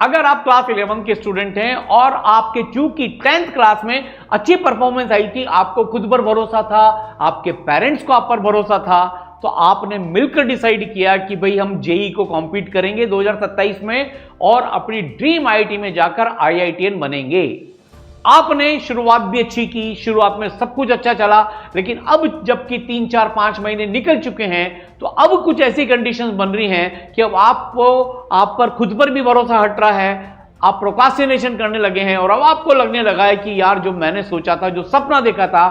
अगर आप क्लास 11 के स्टूडेंट हैं और आपके चूंकि 10th क्लास में अच्छी परफॉर्मेंस आई थी, आपको खुद पर भरोसा था, आपके पेरेंट्स को आप पर भरोसा था, तो आपने मिलकर डिसाइड किया कि भाई हम जेई को कॉम्पीट करेंगे 2027 में और अपनी ड्रीम आईआईटी में जाकर आईआईटीएन बनेंगे। आपने शुरुआत भी अच्छी की, शुरुआत में सब कुछ अच्छा चला, लेकिन अब जबकि 3, 4, 5 महीने निकल चुके हैं तो अब कुछ ऐसी कंडीशंस बन रही हैं कि अब आप पर खुद पर भी भरोसा हट रहा है, आप प्रोक्रास्टिनेशन करने लगे हैं और अब आपको लगने लगा है कि यार जो मैंने सोचा था, जो सपना देखा था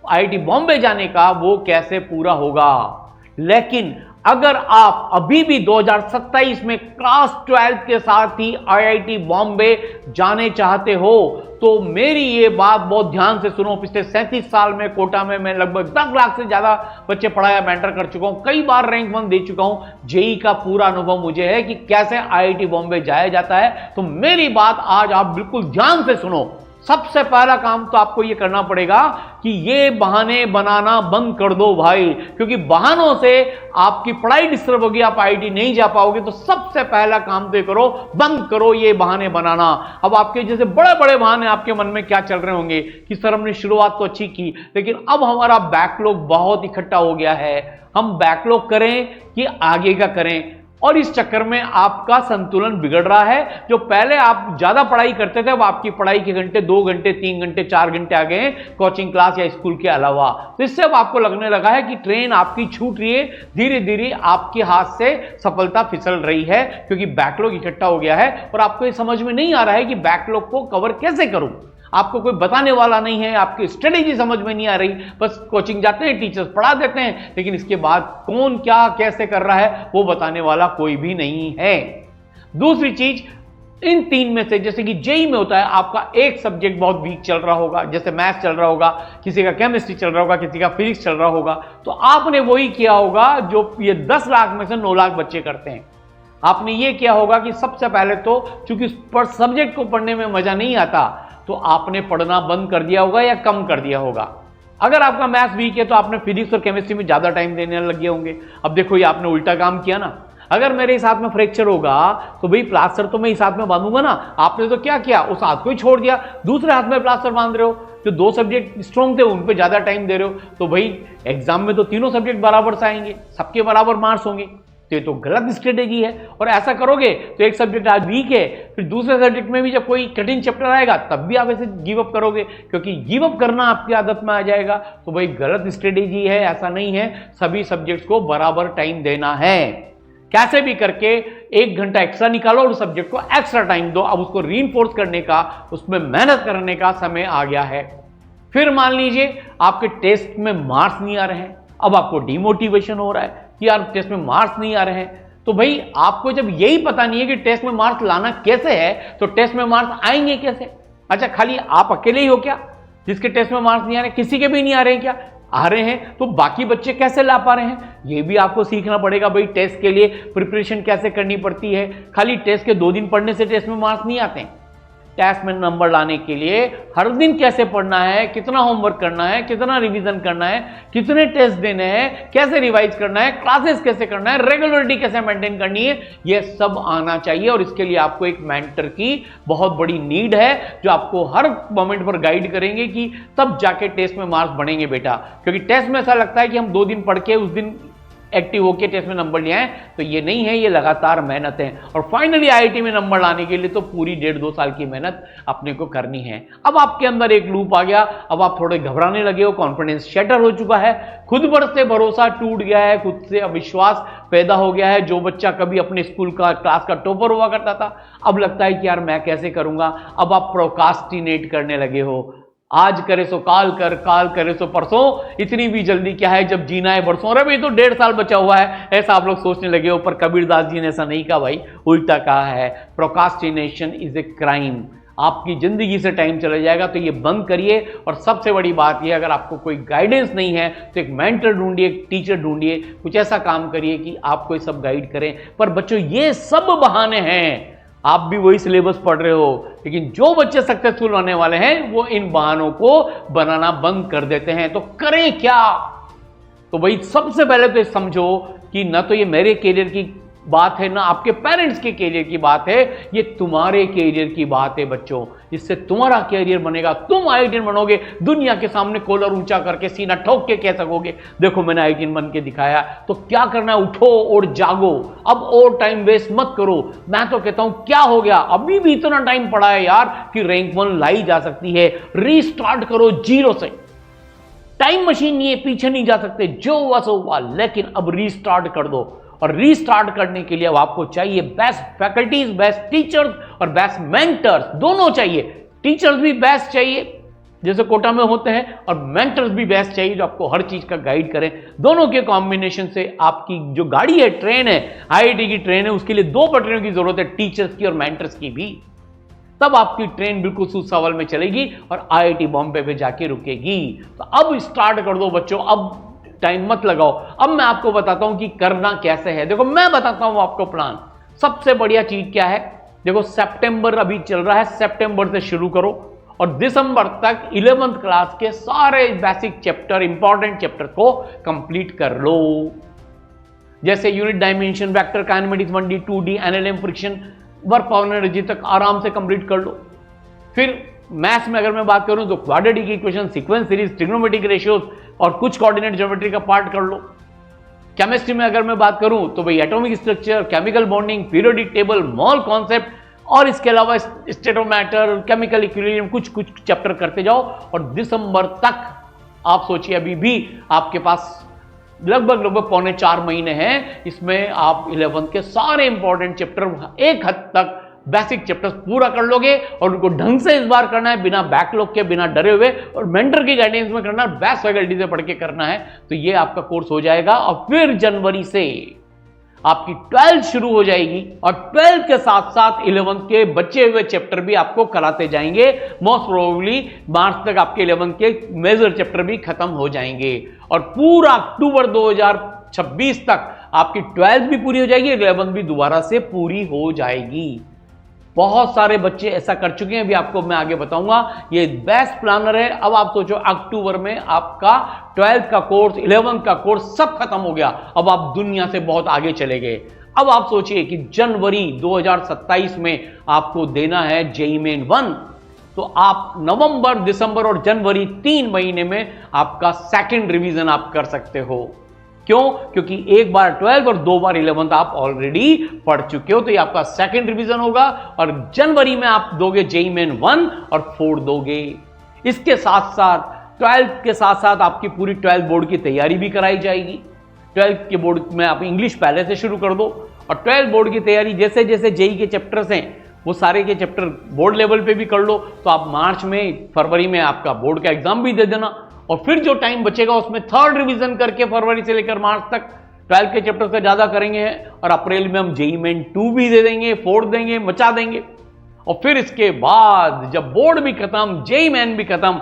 आईआईटी बॉम्बे जाने का, वो कैसे पूरा होगा। लेकिन अगर आप अभी भी 2027 में क्लास 12 के साथ ही आईआईटी बॉम्बे जाने चाहते हो तो मेरी ये बात बहुत ध्यान से सुनो। पिछले 37 साल में कोटा में मैं लगभग 10 लाख से ज्यादा बच्चे पढ़ाया, मेंटर कर चुका हूं, कई बार रैंक 1 दे चुका हूं। जेई का पूरा अनुभव मुझे है कि कैसे आईआईटी बॉम्बे जाया जाता है। तो मेरी बात आज आप बिल्कुल ध्यान से सुनो। सबसे पहला काम तो आपको यह करना पड़ेगा कि ये बहाने बनाना बंद कर दो भाई, क्योंकि बहानों से आपकी पढ़ाई डिस्टर्ब होगी, आप आईआईटी नहीं जा पाओगे। तो सबसे पहला काम तो करो, बंद करो ये बहाने बनाना। अब आपके जैसे बड़े बड़े बहाने आपके मन में क्या चल रहे होंगे कि सर हमने शुरुआत तो अच्छी की, लेकिन अब हमारा बैकलॉग बहुत इकट्ठा हो गया है, हम बैकलॉग करें कि आगे का करें, और इस चक्कर में आपका संतुलन बिगड़ रहा है। जो पहले आप ज्यादा पढ़ाई करते थे, अब आपकी पढ़ाई के घंटे 2 घंटे 3 घंटे 4 घंटे आ गए हैं कोचिंग क्लास या स्कूल के अलावा। तो इससे अब आपको लगने लगा है कि ट्रेन आपकी छूट रही है, धीरे धीरे आपके हाथ से सफलता फिसल रही है, क्योंकि बैकलॉग इकट्ठा हो गया है और आपको ये समझ में नहीं आ रहा है कि बैकलॉग को कवर कैसे करूं। आपको कोई बताने वाला नहीं है, आपकी स्ट्रेटेजी समझ में नहीं आ रही, बस कोचिंग जाते हैं, टीचर्स पढ़ा देते हैं, लेकिन इसके बाद कौन क्या कैसे कर रहा है वो बताने वाला कोई भी नहीं है। दूसरी चीज, इन 3 में से जैसे कि जेई में होता है, आपका एक सब्जेक्ट बहुत वीक चल रहा होगा, जैसे मैथ्स चल रहा होगा, किसी का केमिस्ट्री चल रहा होगा, किसी का फिजिक्स चल रहा होगा, तो आपने वही किया होगा जो ये 10 लाख में से 9 लाख बच्चे करते हैं। आपने ये किया होगा कि सबसे पहले तो चूंकि सब्जेक्ट को पढ़ने में मजा नहीं आता, तो आपने पढ़ना बंद कर दिया होगा या कम कर दिया होगा। अगर आपका मैथ्स वीक है तो आपने फिजिक्स और केमिस्ट्री में ज्यादा टाइम देने लगे होंगे। अब देखो ये आपने उल्टा काम किया ना। अगर मेरे इस हाथ में फ्रैक्चर होगा तो भाई प्लास्टर तो मैं इस हाथ में बांधूंगा ना। आपने तो क्या किया, उस हाथ को ही छोड़ दिया, दूसरे हाथ में प्लास्टर बांध रहे हो। जो 2 सब्जेक्ट स्ट्रॉन्ग थे उन पे ज्यादा टाइम दे रहे हो, तो भाई एग्जाम में तो तीनों सब्जेक्ट बराबर से आएंगे, सबके बराबर मार्क्स होंगे। तो ये तो गलत स्ट्रेटेजी है। और ऐसा करोगे तो एक सब्जेक्ट आज वीक है, फिर दूसरे सब्जेक्ट में भी जब कोई कठिन चैप्टर आएगा तब भी आप ऐसे गिव अप करोगे, क्योंकि गिव अप करना आपकी आदत में आ जाएगा। तो भाई गलत स्ट्रेटेजी है, ऐसा नहीं है। सभी सब्जेक्ट्स को बराबर टाइम देना है। कैसे भी करके 1 घंटा एक्स्ट्रा निकालो और उस सब्जेक्ट को एक्स्ट्रा टाइम दो। अब उसको रीइंफोर्स करने का, उसमें मेहनत करने का समय आ गया है। फिर मान लीजिए आपके टेस्ट में मार्क्स नहीं आ रहे हैं, अब आपको डिमोटिवेशन हो रहा है कि यार टेस्ट में मार्क्स नहीं आ रहे हैं। तो भाई आपको जब यही पता नहीं है कि टेस्ट में मार्क्स लाना कैसे है, तो टेस्ट में मार्क्स आएंगे कैसे? अच्छा, खाली आप अकेले ही हो क्या जिसके टेस्ट में मार्क्स नहीं आ रहे? किसी के भी नहीं आ रहे हैं क्या? आ रहे हैं। तो बाकी बच्चे कैसे ला पा रहे हैं, ये भी आपको सीखना पड़ेगा। भाई टेस्ट के लिए प्रिपरेशन कैसे करनी पड़ती है। खाली टेस्ट के 2 दिन पढ़ने से टेस्ट में मार्क्स नहीं आते हैं। टेस्ट में नंबर लाने के लिए हर दिन कैसे पढ़ना है, कितना होमवर्क करना है, कितना रिवीजन करना है, कितने टेस्ट देने हैं, कैसे रिवाइज करना है, क्लासेस कैसे करना है, रेगुलरिटी कैसे मेंटेन करनी है, यह सब आना चाहिए। और इसके लिए आपको एक मेंटर की बहुत बड़ी नीड है, जो आपको हर मोमेंट पर गाइड करेंगे कि तब जाके टेस्ट में मार्क्स बढ़ेंगे बेटा। क्योंकि टेस्ट में ऐसा लगता है कि हम 2 दिन पढ़ के उस दिन एक्टिव होकर टेस्ट में नंबर ले आए, तो ये नहीं है, ये लगातार मेहनत है। और फाइनली आईआईटी में नंबर लाने के लिए तो पूरी 1.5-2 साल की मेहनत अपने को करनी है। अब आपके अंदर एक लूप आ गया, अब आप थोड़े घबराने लगे हो, कॉन्फिडेंस शैटर हो चुका है, खुद पर से भरोसा टूट गया है, खुद से अविश्वास पैदा हो गया है। जो बच्चा कभी अपने स्कूल का क्लास का टॉपर हुआ करता था, अब लगता है कि यार मैं कैसे करूंगा। अब आप प्रोक्रास्टिनेट करने लगे हो, आज करे सो काल कर, काल करे सो परसों, इतनी भी जल्दी क्या है जब जीना है बरसों। अरे भाई तो 1.5 साल बचा हुआ है, ऐसा आप लोग सोचने लगे हो। पर कबीरदास जी ने ऐसा नहीं कहा भाई, उल्टा कहा है, प्रोक्रास्टिनेशन इज ए क्राइम। आपकी जिंदगी से टाइम चला जाएगा, तो ये बंद करिए। और सबसे बड़ी बात ये, अगर आपको कोई गाइडेंस नहीं है तो एक मेंटर ढूंढिए, एक टीचर ढूंढिए, कुछ ऐसा काम करिए कि आपको ये सब गाइड करें। पर बच्चों ये सब बहाने हैं, आप भी वही सिलेबस पढ़ रहे हो, लेकिन जो बच्चे सक्सेसफुल होने वाले हैं वो इन बहानों को बनाना बंद कर देते हैं। तो करें क्या? तो भाई सबसे पहले तो समझो कि ना तो ये मेरे करियर की बात है, ना आपके पेरेंट्स के कैरियर की बात है, ये तुम्हारे कैरियर की बात है बच्चों। इससे तुम्हारा कैरियर बनेगा, तुम IITian बनोगे, दुनिया के सामने कॉलर ऊंचा करके सीना ठोक के कह सकोगे देखो मैंने IITian बन के दिखाया। तो क्या करना है, उठो और जागो, अब और टाइम वेस्ट मत करो। मैं तो कहता हूं क्या हो गया, अभी भी इतना टाइम पड़ा है यार कि रैंक 1 लाई जा सकती है। रीस्टार्ट करो जीरो से, टाइम मशीन नहीं है, पीछे नहीं जा सकते, जो हुआ सो हुआ, लेकिन अब रीस्टार्ट कर दो। और रीस्टार्ट करने के लिए अब आपको चाहिए बेस्ट फैकल्टीज, बेस्ट टीचर्स और बेस्ट मेंटर्स, दोनों चाहिए। टीचर्स भी बेस्ट चाहिए जैसे कोटा में होते हैं, और मेंटर्स भी बेस्ट चाहिए जो आपको हर चीज का गाइड करें। दोनों के कॉम्बिनेशन से आपकी जो गाड़ी है, ट्रेन है, IIT की ट्रेन है, उसके लिए 2 पटरियों की जरूरत है, टीचर्स की और मेंटर्स की भी। तब आपकी ट्रेन बिल्कुल सुसवाल में चलेगी और IIT बॉम्बे पे जाके रुकेगी। तो अब स्टार्ट कर दो बच्चों, अब टाइम मत लगाओ। अब मैं आपको बताता हूं कि करना कैसे है। देखो मैं बताता हूं आपको प्लान। सबसे बढ़िया चीज क्या है, देखो सितंबर अभी चल रहा है, सितंबर से शुरू करो और दिसंबर तक 11th क्लास के सारे बेसिक चैप्टर, इंपॉर्टेंट चैप्टर को कंप्लीट कर लो। जैसे unit dimension, vector kinematics 1D 2D, NLM, friction, work power energy तक आराम से कंप्लीट कर लो। फिर मैथ्स में अगर मैं बात करूं तो quadratic equation, sequence series, trigonometric ratios और कुछ कोऑर्डिनेट ज्योमेट्री का पार्ट कर लो। केमिस्ट्री में अगर मैं बात करूं तो भाई atomic structure, chemical bonding, periodic table, mole concept और इसके अलावा state of matter, chemical equilibrium, कुछ चैप्टर करते जाओ। और दिसंबर तक आप सोचिए, अभी भी आपके पास लगभग पौने 4 महीने हैं। इसमें आप 11th के सारे इंपॉर्टेंट चैप्टर एक हद तक बेसिक चैप्टर्स पूरा कर लोगे और उनको ढंग से इस बार करना है, बिना बैकलॉग के, बिना डरे हुए, और मेंटर की गाइडेंस में करना है, बेस्ट फैकल्टी से पढ़ के करना है। तो ये आपका कोर्स हो जाएगा और फिर जनवरी से आपकी 12th शुरू हो जाएगी और 12th के साथ साथ 11th के बचे हुए चैप्टर भी आपको कराते जाएंगे। मोस्ट प्रोबेबली मार्च तक आपके 11th के मेजर चैप्टर भी खत्म हो जाएंगे और पूरा अक्टूबर 2026 तक आपकी 12th भी पूरी हो जाएगी, 11th भी दोबारा से पूरी हो जाएगी। बहुत सारे बच्चे ऐसा कर चुके हैं, अभी आपको मैं आगे बताऊंगा। ये बेस्ट प्लानर है। अब आप सोचो अक्टूबर में आपका 12th का कोर्स, 11th का कोर्स सब खत्म हो गया, अब आप दुनिया से बहुत आगे चले गए। अब आप सोचिए कि जनवरी 2027 में आपको देना है JEE Main 1, तो आप नवंबर, दिसंबर और जनवरी 3 महीने में आपका सेकंड रिवीजन आप कर सकते हो। क्यों? क्योंकि एक बार 12 और 2 बार 11th आप ऑलरेडी पढ़ चुके हो, तो ये आपका सेकंड रिवीजन होगा और जनवरी में आप दोगे JEE Main 1 और 4 दोगे। इसके साथ साथ 12th के साथ साथ आपकी पूरी 12th बोर्ड की तैयारी भी कराई जाएगी। 12th के बोर्ड में आप इंग्लिश पहले से शुरू कर दो और 12th बोर्ड की तैयारी जैसे जैसे JEE के चैप्टर्स हैं वो सारे के चैप्टर बोर्ड लेवल पे भी कर लो। तो आप मार्च में, फरवरी में आपका बोर्ड का एग्जाम भी दे देना और फिर जो टाइम बचेगा उसमें थर्ड रिवीजन करके फरवरी से लेकर मार्च तक 12th के चैप्टर से ज्यादा करेंगे और अप्रैल में हम JEE Main 2 भी दे देंगे, 4 देंगे, मचा देंगे। और फिर इसके बाद जब बोर्ड भी खत्म, JEE Main भी खत्म,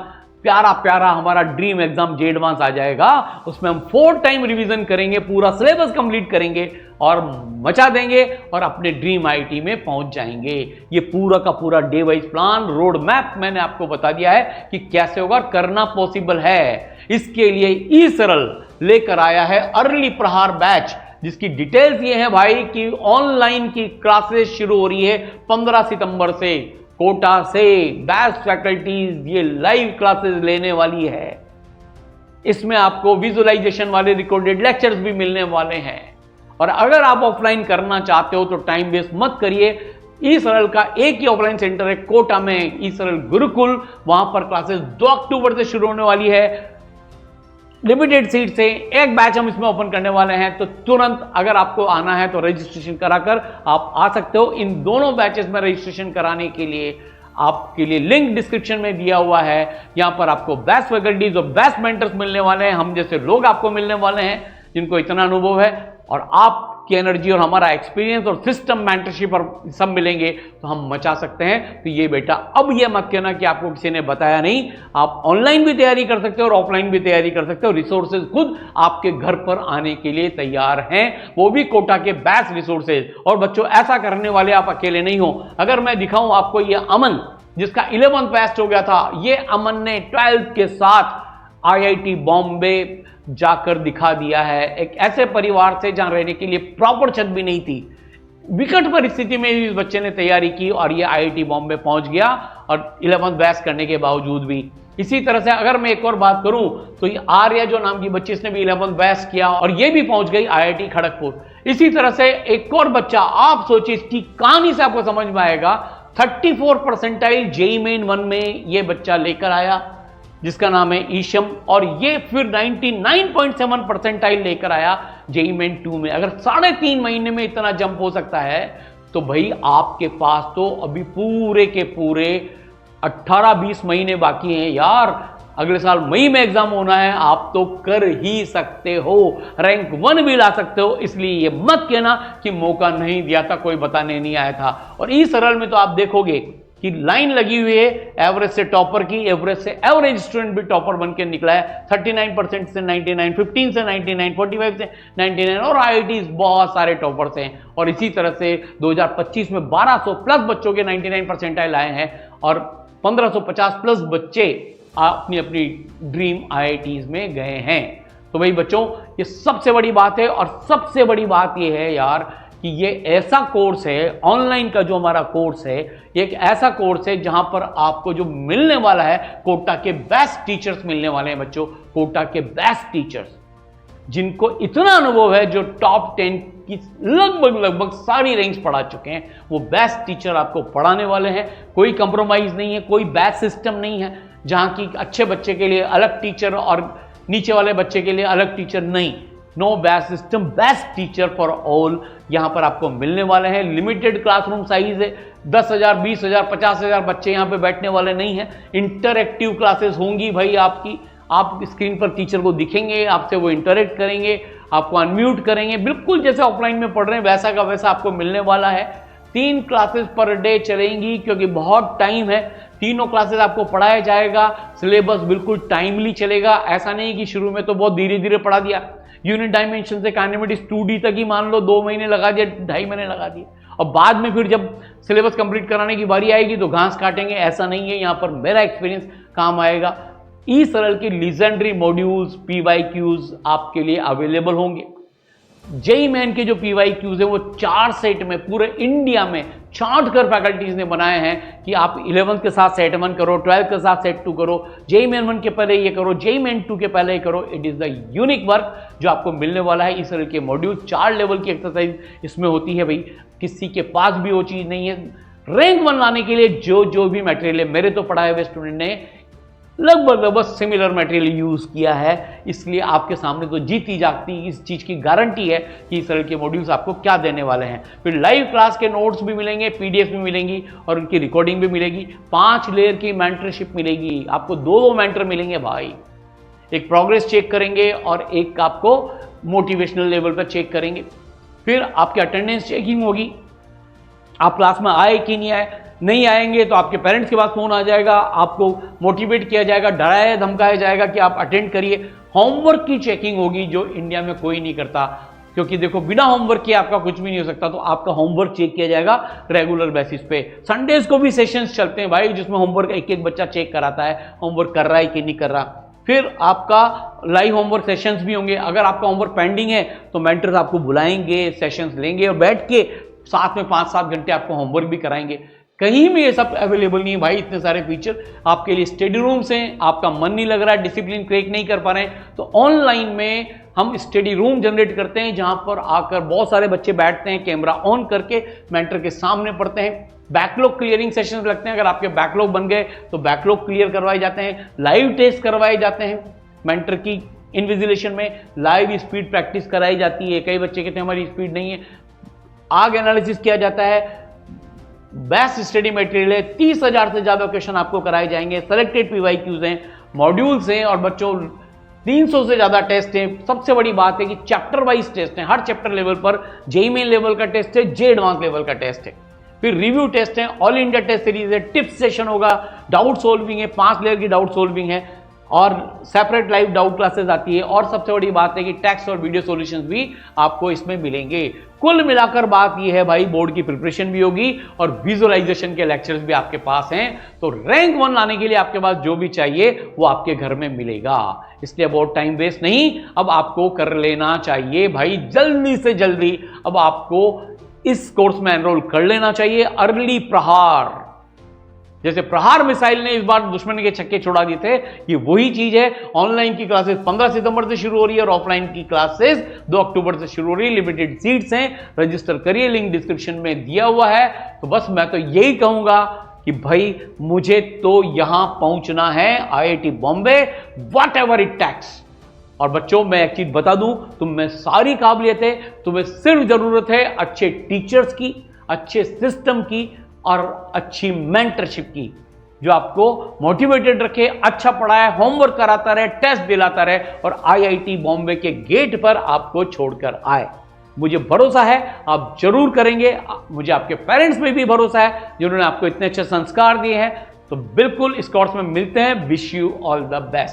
प्यारा प्यारा हमारा ड्रीम एग्जाम JEE Advance आ जाएगा। उसमें हम 4 टाइम रिवीजन करेंगे, पूरा सिलेबस कंप्लीट करेंगे और मचा देंगे और अपने ड्रीम IIT में पहुंच जाएंगे। ये पूरा का पूरा day wise plan, road map मैंने आपको बता दिया है कि कैसे होगा, करना पॉसिबल है। इसके लिए eSerl लेकर आया है अर्ली प्रहार बैच, जिसकी डिटेल्स ये है भाई कि ऑनलाइन की क्लासेस शुरू हो रही है 15 सितंबर से। कोटा से बेस्ट फैकल्टीज ये लाइव क्लासेस लेने वाली है। इसमें आपको विजुअलाइजेशन वाले रिकॉर्डेड लेक्चर्स भी मिलने वाले हैं। और अगर आप ऑफलाइन करना चाहते हो तो टाइम वेस्ट मत करिए। eSerl का एक ही ऑफलाइन सेंटर है कोटा में, eSerl गुरुकुल, वहां पर क्लासेस 2 अक्टूबर से शुरू होने वाली है। लिमिटेड सीट से एक बैच हम इसमें ओपन करने वाले हैं, तो तुरंत अगर आपको आना है तो रजिस्ट्रेशन कराकर आप आ सकते हो। इन दोनों बैचेस में रजिस्ट्रेशन कराने के लिए आपके लिए लिंक डिस्क्रिप्शन में दिया हुआ है। यहां पर आपको बेस्ट फैकल्टीज और बेस्ट मेंटर्स मिलने वाले हैं, हम जैसे लोग आपको मिलने वाले हैं जिनको इतना अनुभव है, और आपकी एनर्जी और हमारा एक्सपीरियंस और सिस्टम मेंटरशिप और सब मिलेंगे तो हम मचा सकते हैं। तो ये बेटा अब ये मत कहना कि आपको किसी ने बताया नहीं, आप ऑनलाइन भी तैयारी कर सकते हो और ऑफलाइन भी तैयारी कर सकते हो। रिसोर्सेज खुद आपके घर पर आने के लिए तैयार हैं, वो भी कोटा के बेस्ट रिसोर्सेज। और बच्चों ऐसा करने वाले आप अकेले नहीं हो। अगर मैं दिखाऊं आपको, ये अमन जिसका 11th बेस्ट हो गया था, ये अमन ने 12th के साथ IIT बॉम्बे जाकर दिखा दिया है। एक ऐसे परिवार से जहां रहने के लिए प्रॉपर छत भी नहीं थी, विकट परिस्थिति में इस बच्चे ने तैयारी की और ये आईआईटी बॉम्बे पहुंच गया और 11th बैच करने के बावजूद भी। इसी तरह से अगर मैं एक और बात करूं तो ये आर्या जो नाम की बच्ची, इसने भी 11th बैच किया और ये भी पहुंच गई आईआईटी खड़गपुर। इसी तरह से एक और बच्चा, आप सोचिए इसकी कहानी से आपको समझ में आएगा, 34 परसेंटाइल जेईई मेन 1 में ये बच्चा लेकर आया जिसका नाम है ईशम, और ये फिर 99.7 परसेंटाइल लेकर आया जेईई मेन 2 में। अगर 3.5 महीने में इतना जंप हो सकता है तो भाई आपके पास तो अभी पूरे के पूरे 18-20 महीने बाकी हैं यार। अगले साल मई में एग्जाम होना है, आप तो कर ही सकते हो, रैंक 1 भी ला सकते हो। इसलिए ये मत कहना कि मौका नहीं दिया था, कोई बताने नहीं आया था। और ई सरल में तो आप देखोगे कि लाइन लगी हुई है एवरेज से टॉपर की, एवरेज से एवरेज स्टूडेंट भी टॉपर बन के निकला है। 39% से 99, 15 से 99, 45 से 99, और आईआईटी बहुत सारे टॉपर्स हैं। और इसी तरह से 2025 में 1200 प्लस बच्चों के 99 परसेंटाइल आए हैं और 1550 प्लस बच्चे अपनी अपनी ड्रीम आईआईटीज में गए हैं। तो भाई बच्चों, ये सबसे बड़ी बात है। और सबसे बड़ी बात ये है यार कि ये ऐसा कोर्स है, ऑनलाइन का जो हमारा कोर्स है, ये एक ऐसा कोर्स है जहां पर आपको जो मिलने वाला है, कोटा के बेस्ट टीचर्स मिलने वाले हैं बच्चों। कोटा के बेस्ट टीचर्स जिनको इतना अनुभव है, जो टॉप 10 की लगभग सारी रैंक्स पढ़ा चुके हैं, वो बेस्ट टीचर आपको पढ़ाने वाले हैं। कोई कंप्रोमाइज नहीं है, कोई बैच सिस्टम नहीं है जहां की अच्छे बच्चे के लिए अलग टीचर और नीचे वाले बच्चे के लिए अलग टीचर, नहीं। No batch system, best teacher for all यहां पर आपको मिलने वाले हैं। लिमिटेड क्लासरूम साइज है, 10,000, 20,000, 50,000 बच्चे यहां पे बैठने वाले नहीं हैं। इंटरएक्टिव क्लासेस होंगी भाई आपकी, आप स्क्रीन पर टीचर को दिखेंगे, आपसे वो इंटरेक्ट करेंगे, आपको अनम्यूट करेंगे, बिल्कुल जैसे ऑफलाइन में पढ़ रहे हैं वैसा का वैसा आपको मिलने वाला है। 3 क्लासेस पर डे चलेंगी क्योंकि बहुत टाइम है। तीनों क्लासेस आपको पढ़ाया जाएगा, सिलेबस बिल्कुल टाइमली चलेगा। ऐसा नहीं कि शुरू में तो बहुत धीरे धीरे पढ़ा दिया, यूनिट डायमेंशन से काइनेमेटिक्स 2D तक ही मान लो 2 महीने लगा दिए, 2.5 महीने लगा दिए, और बाद में फिर जब सिलेबस कंप्लीट कराने की बारी आएगी तो घास काटेंगे। ऐसा नहीं है, यहाँ पर मेरा एक्सपीरियंस काम आएगा। ई सरल की लीजेंडरी मॉड्यूल्स, PYQs आपके लिए अवेलेबल होंगे। जेईई मेन के जो PYQs है वो 4 सेट में पूरे इंडिया में छांट कर फैकल्टीज ने बनाए हैं कि आप 11th के साथ सेट 1 करो, 12th के साथ सेट 2 करो, जेईई मेन 1 के पहले ये करो, जेईई मेन 2 के पहले ये करो। It is the unique work जो आपको मिलने वाला है। इस तरह के मॉड्यूल 4 लेवल की एक्सरसाइज इसमें होती है। भाई किसी के पास भी वो चीज़ नहीं है। रैंक 1 लाने के लिए जो भी मटेरियल है, मेरे तो पढ़ाए हुए स्टूडेंट ने लगभग सिमिलर मटेरियल यूज किया है, इसलिए आपके सामने तो जीती जागती इस चीज की गारंटी है कि इस तरह के मॉड्यूल्स आपको क्या देने वाले हैं। फिर लाइव क्लास के नोट्स भी मिलेंगे, PDF भी मिलेंगी और उनकी रिकॉर्डिंग भी मिलेगी। 5 लेयर की मेंटरशिप मिलेगी आपको, 2 मेंटर मिलेंगे भाई। एक प्रोग्रेस चेक करेंगे और एक आपको मोटिवेशनल लेवल पर चेक करेंगे। फिर आपकी अटेंडेंस चेकिंग होगी, आप क्लास में आए कि नहीं आए। नहीं आएंगे तो आपके पेरेंट्स के पास फोन आ जाएगा, आपको मोटिवेट किया जाएगा, डराया धमकाया जाएगा कि आप अटेंड करिए। होमवर्क की चेकिंग होगी जो इंडिया में कोई नहीं करता, क्योंकि देखो बिना होमवर्क के आपका कुछ भी नहीं हो सकता। तो आपका होमवर्क चेक किया जाएगा रेगुलर बेसिस पे। संडेज को भी सेशंस चलते हैं भाई, जिसमें होमवर्क एक बच्चा चेक कराता है, होमवर्क कर रहा है कि नहीं कर रहा। फिर आपका लाइव होमवर्क सेशंस भी होंगे। अगर आपका होमवर्क पेंडिंग है तो मेंटर्स आपको बुलाएंगे, सेशंस लेंगे और बैठ के साथ में 5-7 घंटे आपको होमवर्क भी कराएंगे। कहीं भी ये सब अवेलेबल नहीं है भाई, इतने सारे फीचर आपके लिए। स्टडी रूम्स हैं, आपका मन नहीं लग रहा है, डिसिप्लिन क्रिएट नहीं कर पा रहे हैं, तो ऑनलाइन में हम स्टडी रूम जनरेट करते हैं जहां पर आकर बहुत सारे बच्चे बैठते हैं, कैमरा ऑन करके मेंटर के सामने पढ़ते हैं। बैकलॉग क्लियरिंग सेशंस लगते हैं, अगर आपके बैकलॉग बन गए तो बैकलॉग क्लियर करवाए जाते हैं। लाइव टेस्ट करवाए जाते हैं, मेंटर की इन्विजिलेशन में लाइव स्पीड प्रैक्टिस कराई जाती है। कई बच्चे कहते हैं हमारी स्पीड नहीं है, आग एनालिसिस किया जाता है। बेस्ट स्टडी मटेरियल है, 30,000 से ज्यादा क्वेश्चन आपको कराए जाएंगे। सेलेक्टेड PYQs हैं, मॉड्यूल्स हैं और बच्चों 300 से ज्यादा टेस्ट हैं। सबसे बड़ी बात है कि चैप्टर वाइज टेस्ट है, हर चैप्टर लेवल पर जेईई मेन लेवल का टेस्ट है, जे एडवांस लेवल का टेस्ट है। फिर रिव्यू टेस्ट है, ऑल इंडिया टेस्ट सीरीज है, टिप्स सेशन होगा, डाउट सोल्विंग है, 5 लेयर की डाउट सोल्विंग है और सेपरेट लाइव डाउट क्लासेस आती है। और सबसे बड़ी बात है कि टेक्स्ट और वीडियो सॉल्यूशंस भी आपको इसमें मिलेंगे। कुल मिलाकर बात यह है भाई, बोर्ड की प्रिपरेशन भी होगी और विजुअलाइजेशन के लेक्चर्स भी आपके पास हैं। तो रैंक 1 लाने के लिए आपके पास जो भी चाहिए वो आपके घर में मिलेगा। इसलिए बहुत टाइम वेस्ट नहीं, अब आपको कर लेना चाहिए भाई, जल्दी से जल्दी अब आपको इस कोर्स में एनरोल कर लेना चाहिए। अर्ली प्रहार, जैसे प्रहार मिसाइल ने इस बार दुश्मन के छक्के छोड़ा दिए थे, ये वही चीज है। ऑनलाइन की क्लासेस 15 सितंबर से शुरू हो रही है और ऑफलाइन की क्लासेस 2 अक्टूबर से शुरू हो रही है। लिमिटेड सीट्स हैं, रजिस्टर करिए, लिंक डिस्क्रिप्शन में दिया हुआ है। तो बस मैं तो यही कहूंगा कि भाई मुझे तो यहां पहुंचना है, IIT Bombay, whatever it takes. और बच्चों मैं एक चीज बता दूं, तुम में सारी काबिलियतें, तुम्हें सिर्फ जरूरत है अच्छे टीचर्स की, अच्छे सिस्टम की और अच्छी मेंटरशिप की, जो आपको मोटिवेटेड रखे, अच्छा पढ़ाए, होमवर्क कराता रहे, टेस्ट दिलाता रहे और IIT बॉम्बे के गेट पर आपको छोड़कर आए। मुझे भरोसा है आप जरूर करेंगे। मुझे आपके पेरेंट्स में भी भरोसा है जिन्होंने आपको इतने अच्छे संस्कार दिए हैं। तो बिल्कुल इस कोर्स में मिलते हैं। Wish you all the best.